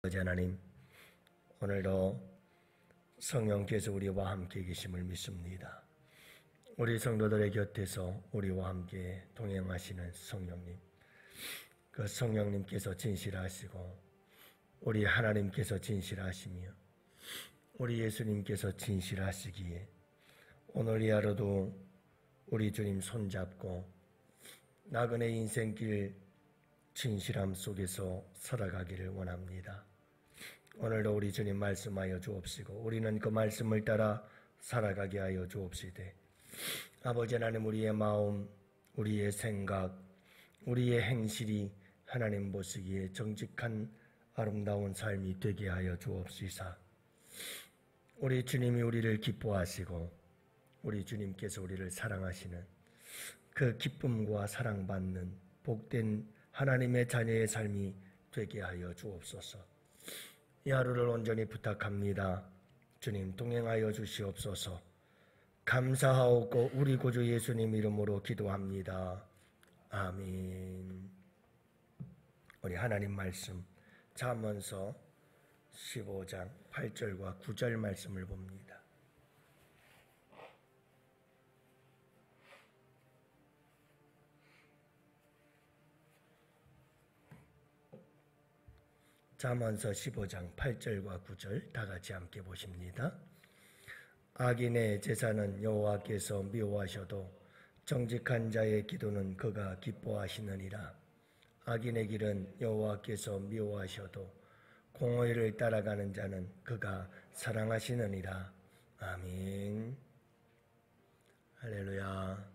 아버지 하나님, 오늘도 성령께서 우리와 함께 계심을 믿습니다. 우리 성도들의 곁에서 우리와 함께 동행하시는 성령님, 그 성령님께서 진실하시고 우리 하나님께서 진실하시며 우리 예수님께서 진실하시기에 오늘 이 하루도 우리 주님 손잡고 나그네 인생길 진실함 속에서 살아가기를 원합니다. 오늘도 우리 주님 말씀하여 주옵시고 우리는 그 말씀을 따라 살아가게 하여 주옵시되, 아버지 하나님, 우리의 마음, 우리의 생각, 우리의 행실이 하나님 보시기에 정직한 아름다운 삶이 되게 하여 주옵시사. 우리 주님이 우리를 기뻐하시고 우리 주님께서 우리를 사랑하시는 그 기쁨과 사랑받는 복된 하나님의 자녀의 삶이 되게 하여 주옵소서. 이 하루를 온전히 부탁합니다. 주님 동행하여 주시옵소서. 감사하옵고 우리 구주 예수님 이름으로 기도합니다. 아멘. 우리 하나님 말씀 잠언서 15장 8절과 9절 말씀을 봅니다. 잠언서 15장 8절과 9절 다 같이 함께 보십니다. 악인의 제사는 여호와께서 미워하셔도 정직한 자의 기도는 그가 기뻐하시느니라. 악인의 길은 여호와께서 미워하셔도 공의를 따라가는 자는 그가 사랑하시느니라. 아멘. 할렐루야.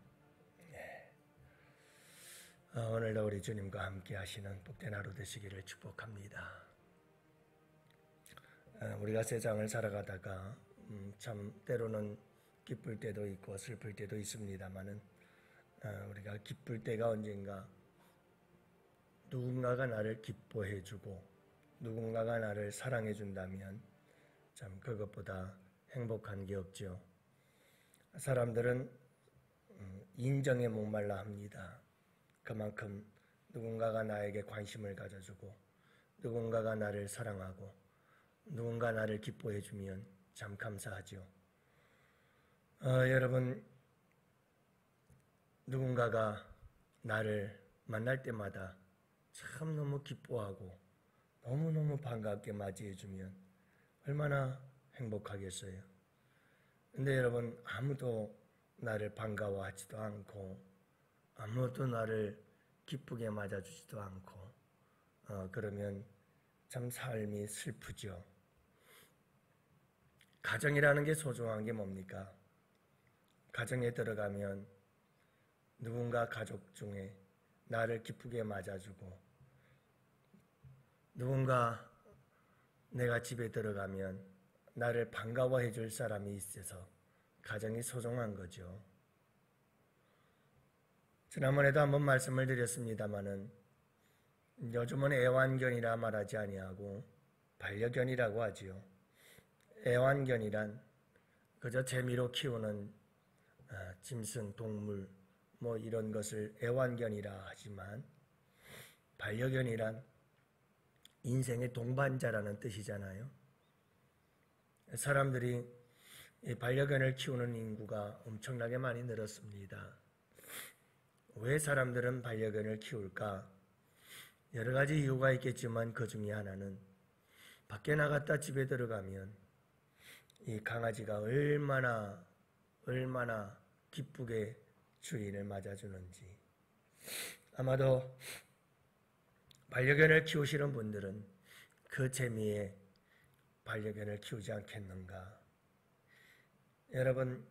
오늘도 우리 주님과 함께 하시는 복된 하루 되시기를 축복합니다. 우리가 세상을 살아가다가 참 때로는 기쁠 때도 있고 슬플 때도 있습니다만은 우리가 기쁠 때가 언젠가 누군가가 나를 기뻐해주고 누군가가 나를 사랑해준다면 참 그것보다 행복한 게 없죠. 사람들은 인정에 목말라 합니다. 그만큼 누군가가 나에게 관심을 가져주고 누군가가 나를 사랑하고 누군가 나를 기뻐해주면 참 감사하죠. 여러분, 누군가가 나를 만날 때마다 참 너무 기뻐하고 너무너무 반갑게 맞이해주면 얼마나 행복하겠어요. 근데 여러분, 아무도 나를 반가워하지도 않고 아무도 나를 기쁘게 맞아주지도 않고 그러면 참 삶이 슬프죠. 가정이라는 게 소중한 게 뭡니까? 가정에 들어가면 누군가 가족 중에 나를 기쁘게 맞아주고 누군가 내가 집에 들어가면 나를 반가워해 줄 사람이 있어서 가정이 소중한 거죠. 지난번에도 한번 말씀을 드렸습니다마는 요즘은 애완견이라 말하지 아니하고 반려견이라고 하지요. 애완견이란 그저 재미로 키우는 짐승, 동물 뭐 이런 것을 애완견이라 하지만 반려견이란 인생의 동반자라는 뜻이잖아요. 사람들이 이 반려견을 키우는 인구가 엄청나게 많이 늘었습니다. 왜 사람들은 반려견을 키울까? 여러 가지 이유가 있겠지만 그 중에 하나는 밖에 나갔다 집에 들어가면 이 강아지가 얼마나 기쁘게 주인을 맞아주는지. 아마도 반려견을 키우시는 분들은 그 재미에 반려견을 키우지 않겠는가. 여러분,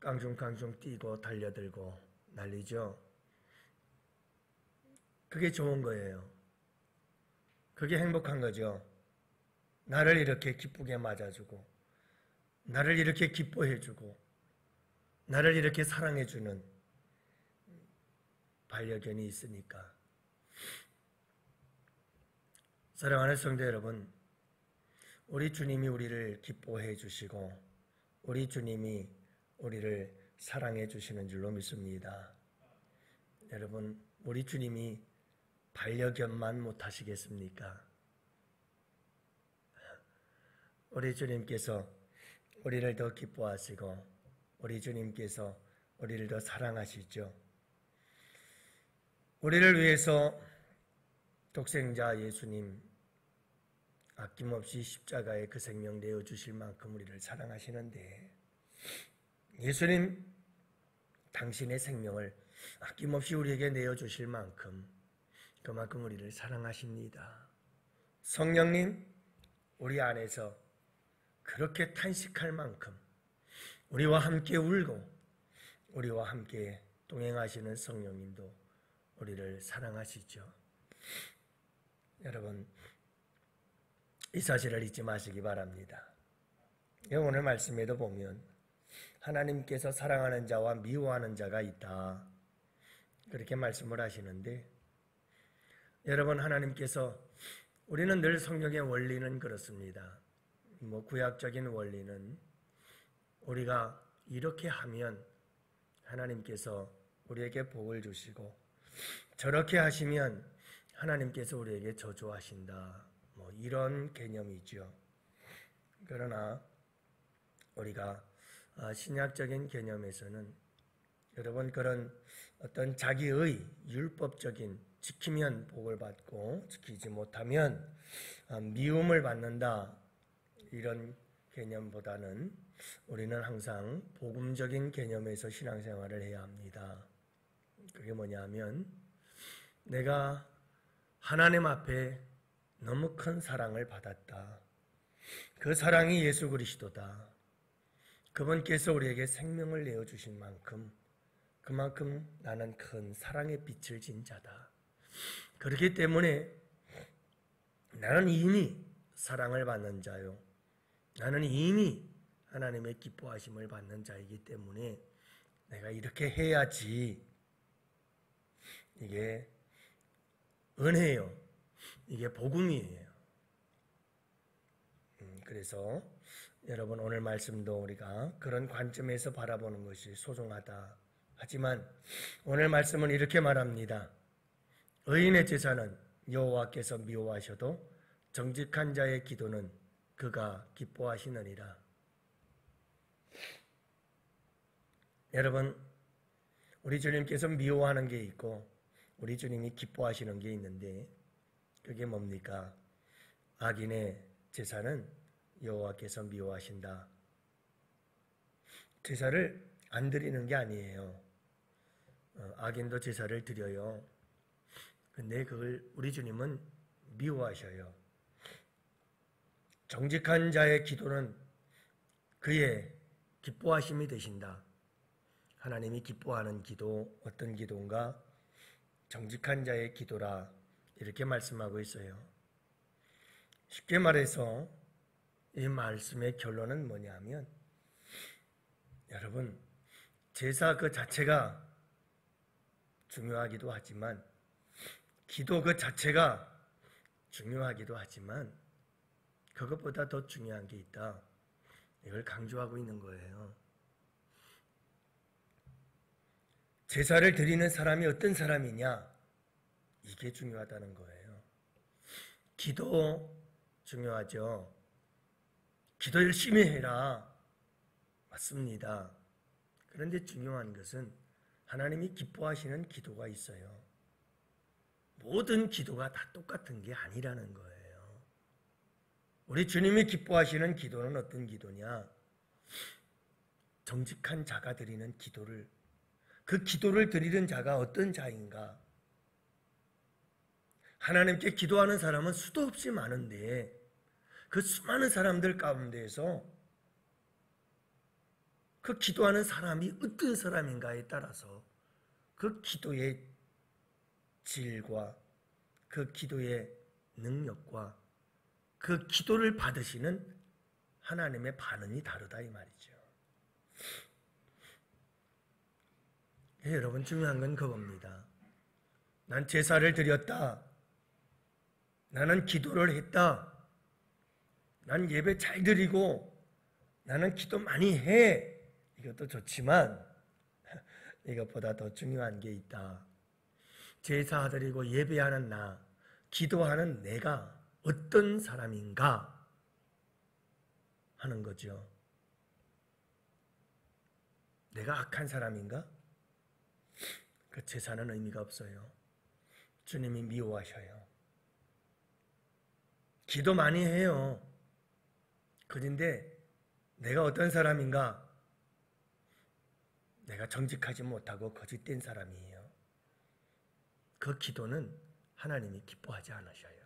깡충깡충 뛰고 달려들고 난리죠. 그게 좋은 거예요. 그게 행복한 거죠. 나를 이렇게 기쁘게 맞아주고 나를 이렇게 기뻐해주고 나를 이렇게 사랑해주는 반려견이 있으니까. 사랑하는 성도 여러분, 우리 주님이 우리를 기뻐해 주시고 우리 주님이 우리를 사랑해 주시는 줄로 믿습니다. 여러분, 우리 주님이 반려견만 못하시겠습니까? 우리 주님께서 우리를 더 기뻐하시고 우리 주님께서 우리를 더 사랑하시죠. 우리를 위해서 독생자 예수님 아낌없이 십자가에 그 생명 내어주실 만큼 우리를 사랑하시는데 예수님 당신의 생명을 아낌없이 우리에게 내어주실 만큼 그만큼 우리를 사랑하십니다. 성령님 우리 안에서 그렇게 탄식할 만큼 우리와 함께 울고 우리와 함께 동행하시는 성령님도 우리를 사랑하시죠. 여러분 이 사실을 잊지 마시기 바랍니다. 오늘 말씀에도 보면 하나님께서 사랑하는 자와 미워하는 자가 있다 그렇게 말씀을 하시는데 여러분 하나님께서 우리는 늘 성경의 원리는 그렇습니다. 구약적인 원리는 우리가 이렇게 하면 하나님께서 우리에게 복을 주시고 저렇게 하시면 하나님께서 우리에게 저주하신다. 이런 개념이죠. 그러나 우리가 신약적인 개념에서는 여러분 그런 어떤 자기의 율법적인 지키면 복을 받고 지키지 못하면 미움을 받는다 이런 개념보다는 우리는 항상 복음적인 개념에서 신앙생활을 해야 합니다. 그게 뭐냐면 내가 하나님 앞에 너무 큰 사랑을 받았다. 그 사랑이 예수 그리스도다. 그분께서 우리에게 생명을 내어주신 만큼 그만큼 나는 큰 사랑의 빛을 진 자다. 그렇기 때문에 나는 이미 사랑을 받는 자요. 나는 이미 하나님의 기뻐하심을 받는 자이기 때문에 내가 이렇게 해야지. 이게 은혜요. 이게 복음이에요. 그래서 여러분 오늘 말씀도 우리가 그런 관점에서 바라보는 것이 소중하다. 하지만 오늘 말씀은 이렇게 말합니다. 의인의 제사는 여호와께서 미워하셔도 정직한 자의 기도는 그가 기뻐하시느니라. 여러분 우리 주님께서 미워하는 게 있고 우리 주님이 기뻐하시는 게 있는데 그게 뭡니까? 악인의 제사는 여호와께서 미워하신다. 제사를 안 드리는 게 아니에요. 악인도 제사를 드려요. 근데 그걸 우리 주님은 미워하셔요. 정직한 자의 기도는 그의 기뻐하심이 되신다. 하나님이 기뻐하는 기도 어떤 기도인가? 정직한 자의 기도라 이렇게 말씀하고 있어요. 쉽게 말해서 이 말씀의 결론은 뭐냐면 여러분 제사 그 자체가 중요하기도 하지만 기도 그 자체가 중요하기도 하지만 그것보다 더 중요한 게 있다. 이걸 강조하고 있는 거예요. 제사를 드리는 사람이 어떤 사람이냐? 이게 중요하다는 거예요. 기도 중요하죠. 기도 열심히 해라. 맞습니다. 그런데 중요한 것은 하나님이 기뻐하시는 기도가 있어요. 모든 기도가 다 똑같은 게 아니라는 거예요. 우리 주님이 기뻐하시는 기도는 어떤 기도냐? 정직한 자가 드리는 기도를 그 기도를 드리는 자가 어떤 자인가? 하나님께 기도하는 사람은 수도 없이 많은데 그 수많은 사람들 가운데에서 그 기도하는 사람이 어떤 사람인가에 따라서 그 기도의 질과 그 기도의 능력과 그 기도를 받으시는 하나님의 반응이 다르다 이 말이죠. 여러분 중요한 건 그겁니다. 난 제사를 드렸다. 나는 기도를 했다. 난 예배 잘 드리고 나는 기도 많이 해. 이것도 좋지만 이것보다 더 중요한 게 있다. 제사 드리고 예배하는 나, 기도하는 내가 어떤 사람인가? 하는 거죠. 내가 악한 사람인가? 그 제사는 의미가 없어요. 주님이 미워하셔요. 기도 많이 해요. 그런데 내가 어떤 사람인가? 내가 정직하지 못하고 거짓된 사람이에요. 그 기도는 하나님이 기뻐하지 않으셔요.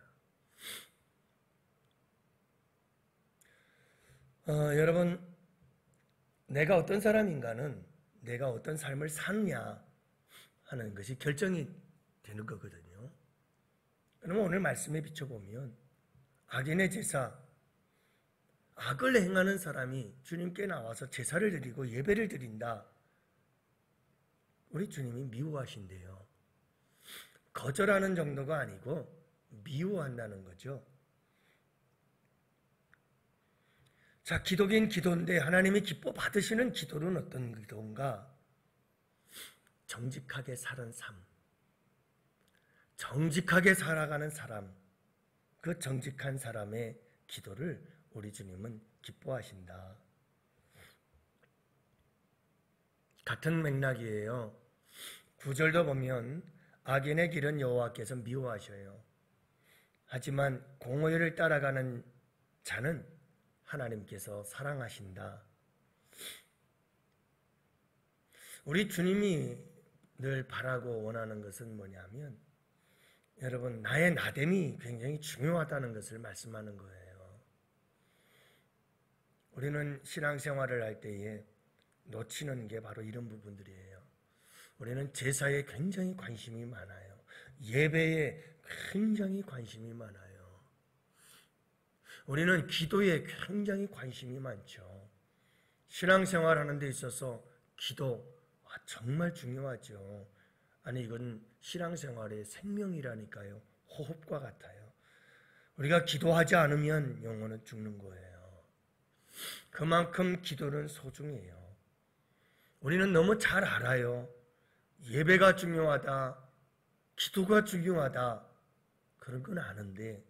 여러분, 내가 어떤 사람인가는 내가 어떤 삶을 사느냐 하는 것이 결정이 되는 거거든요. 그러면 오늘 말씀에 비춰보면 악인의 제사, 악을 행하는 사람이 주님께 나와서 제사를 드리고 예배를 드린다. 우리 주님이 미워하신대요. 거절하는 정도가 아니고 미워한다는 거죠. 자, 기도긴 기도인데 하나님이 기뻐 받으시는 기도는 어떤 기도인가? 정직하게 사는 삶, 정직하게 살아가는 사람, 그 정직한 사람의 기도를 우리 주님은 기뻐하신다. 같은 맥락이에요. 9절도 보면 악인의 길은 여호와께서 미워하셔요. 하지만 공의를 따라가는 자는 하나님께서 사랑하신다. 우리 주님이 늘 바라고 원하는 것은 뭐냐면 여러분, 나의 나됨이 굉장히 중요하다는 것을 말씀하는 거예요. 우리는 신앙생활을 할 때에 놓치는 게 바로 이런 부분들이에요. 우리는 제사에 굉장히 관심이 많아요. 예배에 굉장히 관심이 많아요. 우리는 기도에 굉장히 관심이 많죠. 신앙생활 하는 데 있어서 기도 정말 중요하죠. 아니, 이건 신앙생활의 생명이라니까요. 호흡과 같아요. 우리가 기도하지 않으면 영혼은 죽는 거예요. 그만큼 기도는 소중해요. 우리는 너무 잘 알아요. 예배가 중요하다, 기도가 중요하다, 그런 건 아는데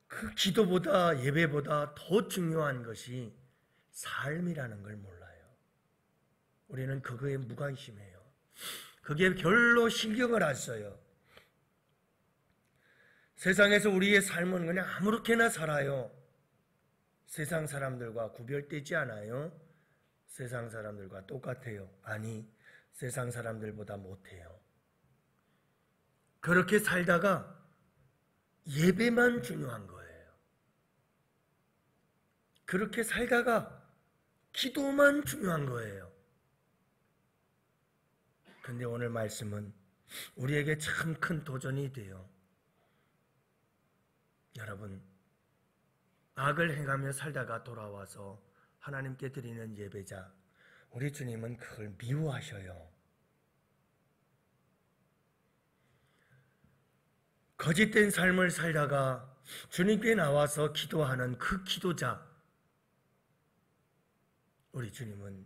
그 기도보다 예배보다 더 중요한 것이 삶이라는 걸 몰라요. 우리는 그거에 무관심해요. 그게 별로 신경을 안 써요. 세상에서 우리의 삶은 그냥 아무렇게나 살아요. 세상 사람들과 구별되지 않아요. 세상 사람들과 똑같아요. 아니, 세상 사람들보다 못해요. 그렇게 살다가 예배만 중요한 거예요. 그렇게 살다가 기도만 중요한 거예요. 근데 오늘 말씀은 우리에게 참 큰 도전이 돼요. 여러분, 악을 행하며 살다가 돌아와서 하나님께 드리는 예배자, 우리 주님은 그걸 미워하셔요. 거짓된 삶을 살다가 주님께 나와서 기도하는 그 기도자, 우리 주님은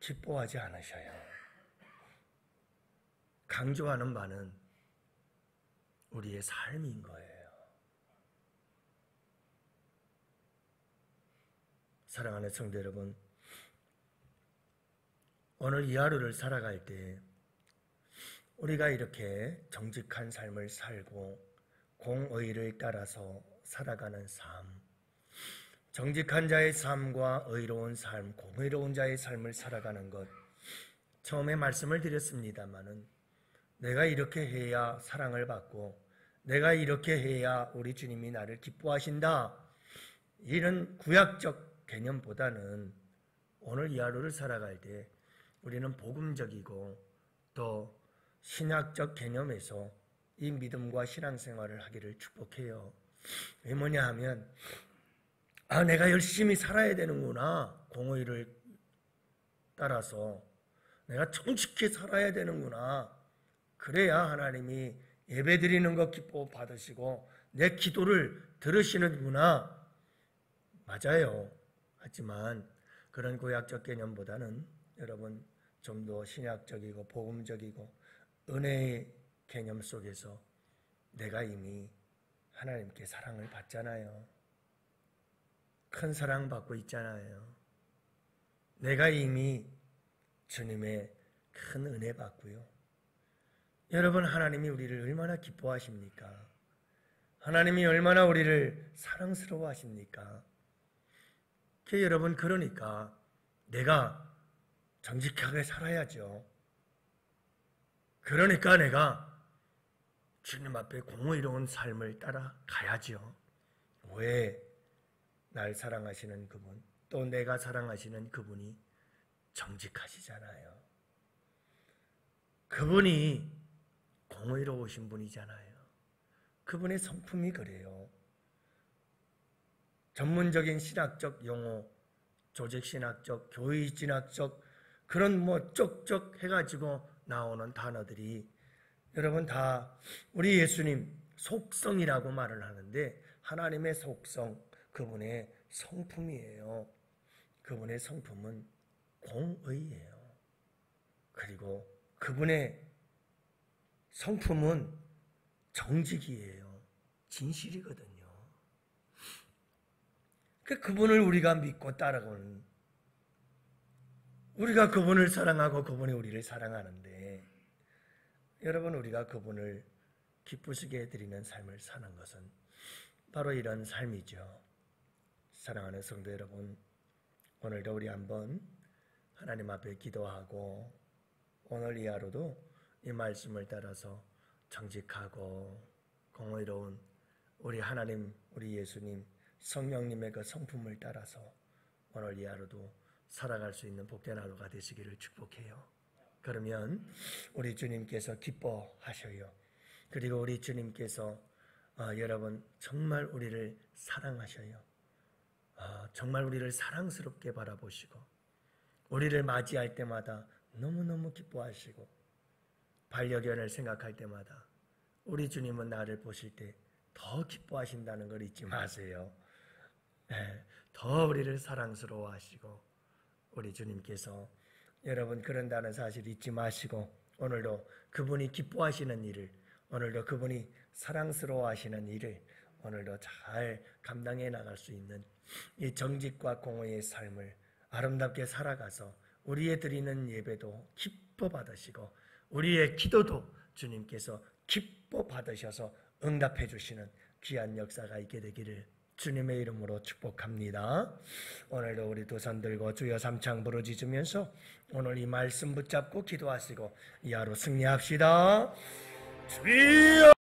기뻐하지 않으셔요. 강조하는 바는 우리의 삶인 거예요. 사랑하는 성도 여러분, 오늘 이 하루를 살아갈 때 우리가 이렇게 정직한 삶을 살고 공의를 따라서 살아가는 삶, 정직한 자의 삶과 의로운 삶, 공의로운 자의 삶을 살아가는 것, 처음에 말씀을 드렸습니다마는 내가 이렇게 해야 사랑을 받고 내가 이렇게 해야 우리 주님이 나를 기뻐하신다, 이런 구약적 개념보다는 오늘 이 하루를 살아갈 때 우리는 복음적이고 또 신학적 개념에서 이 믿음과 신앙생활을 하기를 축복해요. 왜 뭐냐 하면 내가 열심히 살아야 되는구나, 공의를 따라서 내가 정직히 살아야 되는구나, 그래야 하나님이 예배드리는 것 기뻐 받으시고 내 기도를 들으시는구나. 맞아요. 하지만 그런 구약적 개념보다는 여러분 좀 더 신약적이고 복음적이고 은혜의 개념 속에서 내가 이미 하나님께 사랑을 받잖아요. 큰 사랑 받고 있잖아요. 내가 이미 주님의 큰 은혜 받고요. 여러분, 하나님이 우리를 얼마나 기뻐하십니까? 하나님이 얼마나 우리를 사랑스러워 하십니까? 여러분, 그러니까 내가 정직하게 살아야죠. 그러니까 내가 주님 앞에 공의로운 삶을 따라가야죠. 왜? 날 사랑하시는 그분, 또 내가 사랑하시는 그분이 정직하시잖아요. 그분이 공의로우신 분이잖아요. 그분의 성품이 그래요. 전문적인 신학적 용어, 조직신학적, 교의진학적 그런 쪽쪽 해가지고 나오는 단어들이 여러분 다 우리 예수님 속성이라고 말을 하는데 하나님의 속성, 그분의 성품이에요. 그분의 성품은 공의예요. 그리고 그분의 성품은 정직이에요. 진실이거든요. 그분을 우리가 믿고 따라가는, 우리가 그분을 사랑하고 그분이 우리를 사랑하는데, 여러분, 우리가 그분을 기쁘시게 해드리는 삶을 사는 것은 바로 이런 삶이죠. 사랑하는 성도 여러분, 오늘도 우리 한번 하나님 앞에 기도하고 오늘 이 하루도 이 말씀을 따라서 정직하고 공의로운 우리 하나님, 우리 예수님, 성령님의 그 성품을 따라서 오늘 이 하루도 살아갈 수 있는 복된 하루가 되시기를 축복해요. 그러면 우리 주님께서 기뻐하셔요. 그리고 우리 주님께서 여러분 정말 우리를 사랑하셔요. 정말 우리를 사랑스럽게 바라보시고 우리를 맞이할 때마다 너무너무 기뻐하시고 반려견을 생각할 때마다 우리 주님은 나를 보실 때 더 기뻐하신다는 걸 잊지 마세요. 더 우리를 사랑스러워하시고 우리 주님께서 여러분 그런다는 사실 잊지 마시고 오늘도 그분이 기뻐하시는 일을, 오늘도 그분이 사랑스러워하시는 일을 오늘도 잘 감당해 나갈 수 있는 이 정직과 공의의 삶을 아름답게 살아가서 우리의 드리는 예배도 기뻐 받으시고 우리의 기도도 주님께서 기뻐 받으셔서 응답해 주시는 귀한 역사가 있게 되기를 주님의 이름으로 축복합니다. 오늘도 우리 두 손 들고 주여 삼창 부르짖으면서 오늘 이 말씀 붙잡고 기도하시고 이 하루 승리합시다. 주여